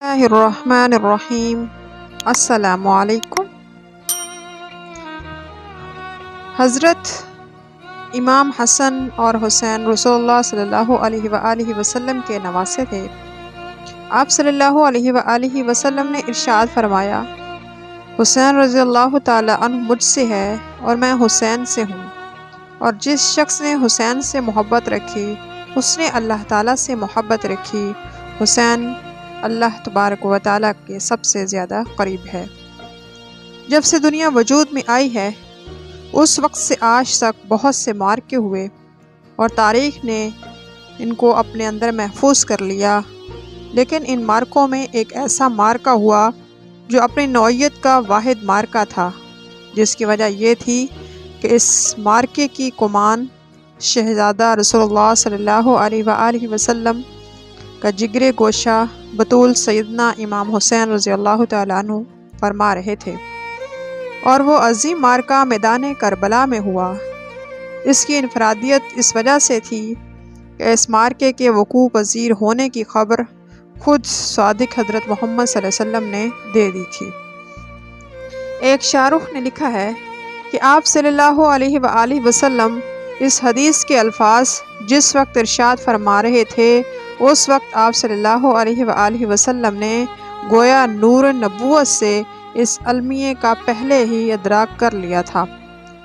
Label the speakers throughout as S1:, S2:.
S1: اللہ الرحمن الرحیم۔ السلام علیکم۔ حضرت امام حسن اور حسین رسول اللہ صلی اللہ علیہ وآلہ وسلم کے نواسے تھے۔ آپ صلی اللہ علیہ وآلہ وسلم نے ارشاد فرمایا، حسین رضی اللہ تعالی عنہ مجھ سے ہے اور میں حسین سے ہوں، اور جس شخص نے حسین سے محبت رکھی اس نے اللہ تعالیٰ سے محبت رکھی۔ حسین اللہ تبارک و تعالیٰ کے سب سے زیادہ قریب ہے۔ جب سے دنیا وجود میں آئی ہے اس وقت سے آج تک بہت سے مارکے ہوئے اور تاریخ نے ان کو اپنے اندر محفوظ کر لیا، لیکن ان مارکوں میں ایک ایسا مارکہ ہوا جو اپنی نوعیت کا واحد مارکہ تھا، جس کی وجہ یہ تھی کہ اس مارکے کی کمان شہزادہ رسول اللہ صلی اللہ علیہ وآلہ وسلم کا جگر گوشہ بطول سیدنا امام حسین رضی اللہ تعالیٰ عنہ فرما رہے تھے، اور وہ عظیم مارکہ میدان کربلا میں ہوا۔ اس کی انفرادیت اس وجہ سے تھی کہ اس مارکے کے وقوع پذیر ہونے کی خبر خود صادق حضرت محمد صلی اللہ علیہ وسلم نے دے دی تھی۔ ایک شارح نے لکھا ہے کہ آپ صلی اللہ علیہ وآلہ وسلم اس حدیث کے الفاظ جس وقت ارشاد فرما رہے تھے اس وقت آپ صلی اللہ علیہ وآلہ وسلم نے گویا نور نبوت سے اس المیے کا پہلے ہی ادراک کر لیا تھا،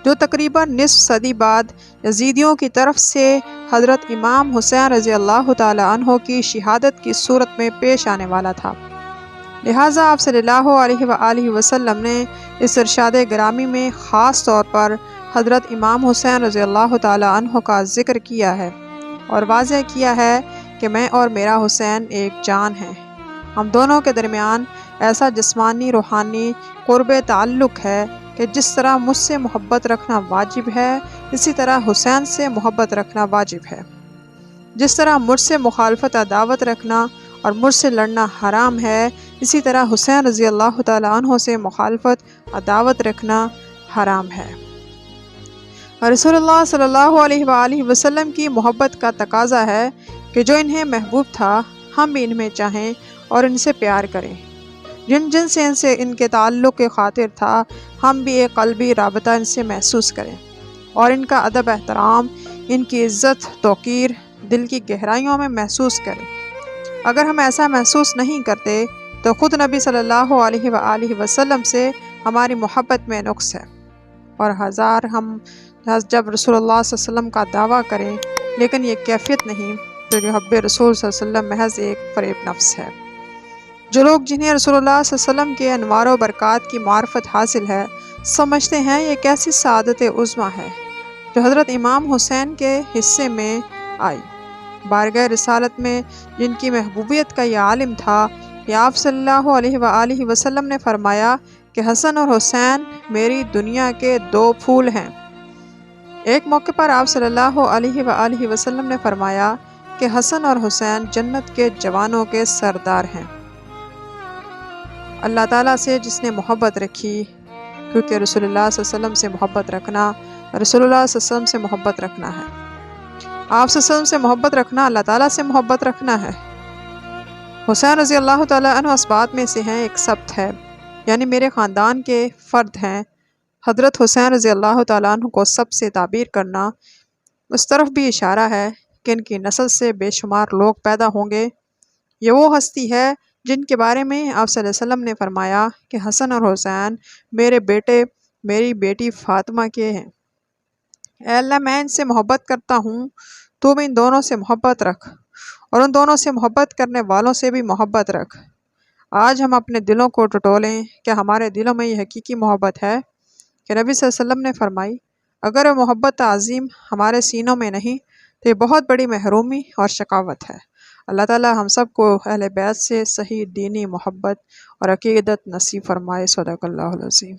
S1: جو تقریباً نصف صدی بعد یزیدیوں کی طرف سے حضرت امام حسین رضی اللہ تعالی عنہ کی شہادت کی صورت میں پیش آنے والا تھا۔ لہٰذا آپ صلی اللہ علیہ وآلہ وسلم نے اس ارشاد گرامی میں خاص طور پر حضرت امام حسین رضی اللہ تعالی عنہ کا ذکر کیا ہے اور واضح کیا ہے کہ میں اور میرا حسین ایک جان ہیں۔ ہم دونوں کے درمیان ایسا جسمانی روحانی قرب تعلق ہے کہ جس طرح مجھ سے محبت رکھنا واجب ہے اسی طرح حسین سے محبت رکھنا واجب ہے۔ جس طرح مجھ سے مخالفت عداوت رکھنا اور مجھ سے لڑنا حرام ہے، اسی طرح حسین رضی اللہ تعالی عنہ سے مخالفت عداوت رکھنا حرام ہے۔ رسول اللہ صلی اللہ علیہ وآلہ وسلم کی محبت کا تقاضا ہے کہ جو انہیں محبوب تھا ہم بھی ان میں چاہیں اور ان سے پیار کریں، جن سے ان کے تعلق کے خاطر تھا ہم بھی ایک قلبی رابطہ ان سے محسوس کریں اور ان کا ادب احترام، ان کی عزت توقیر دل کی گہرائیوں میں محسوس کریں۔ اگر ہم ایسا محسوس نہیں کرتے تو خود نبی صلی اللہ علیہ وآلہ وسلم سے ہماری محبت میں نقص ہے، اور ہم جب رسول اللہ صلی اللہ علیہ وسلم کا دعویٰ کریں لیکن یہ کیفیت نہیں تو جو حب رسول صلی اللہ علیہ وسلم محض ایک فریب نفس ہے۔ جو لوگ جنہیں رسول اللہ صلی اللہ علیہ وسلم کے انوار و برکات کی معرفت حاصل ہے سمجھتے ہیں یہ کیسی سعادت عظمیٰ ہے جو حضرت امام حسین کے حصے میں آئی۔ بارگاہ رسالت میں جن کی محبوبیت کا یہ عالم تھا کہ آپ صلی اللہ علیہ وآلہ وسلم نے فرمایا کہ حسن اور حسین میری دنیا کے دو پھول ہیں۔ ایک موقع پر آپ صلی اللہ علیہ وآلہ وسلم نے فرمایا کہ حسن اور حسین جنت کے جوانوں کے سردار ہیں۔ اللہ تعالیٰ سے جس نے محبت رکھی، کیونکہ رسول اللہ صلی اللہ علیہ وسلم سے محبت رکھنا رسول اللہ صلی اللہ علیہ وسلم سے محبت رکھنا ہے۔ آپ صلی اللہ علیہ وسلم سے محبت رکھنا اللہ تعالیٰ سے محبت رکھنا ہے۔ حسین رضی اللہ تعالیٰ عنہ اس بات میں سے ہیں، ایک سبت ہے، یعنی میرے خاندان کے فرد ہیں۔ حضرت حسین رضی اللہ تعالیٰ عنہ کو سب سے تعبیر کرنا اس طرف بھی اشارہ ہے کہ ان کی نسل سے بے شمار لوگ پیدا ہوں گے۔ یہ وہ ہستی ہے جن کے بارے میں آپ صلی اللہ علیہ وسلم نے فرمایا کہ حسن اور حسین میرے بیٹے میری بیٹی فاطمہ کے ہیں۔ اے اللہ، میں ان سے محبت کرتا ہوں، تو بھی ان دونوں سے محبت رکھ اور ان دونوں سے محبت کرنے والوں سے بھی محبت رکھ۔ آج ہم اپنے دلوں کو ٹٹولیں کہ ہمارے دلوں میں یہ حقیقی محبت ہے کہ نبی صلی اللہ علیہ وسلم نے فرمائی اگر وہ محبت عظیم ہمارے سینوں میں نہیں تو یہ بہت بڑی محرومی اور شقاوت ہے۔ اللہ تعالی ہم سب کو اہل بیت سے صحیح دینی محبت اور عقیدت نصیب فرمائے۔ صدق اللہ العظیم۔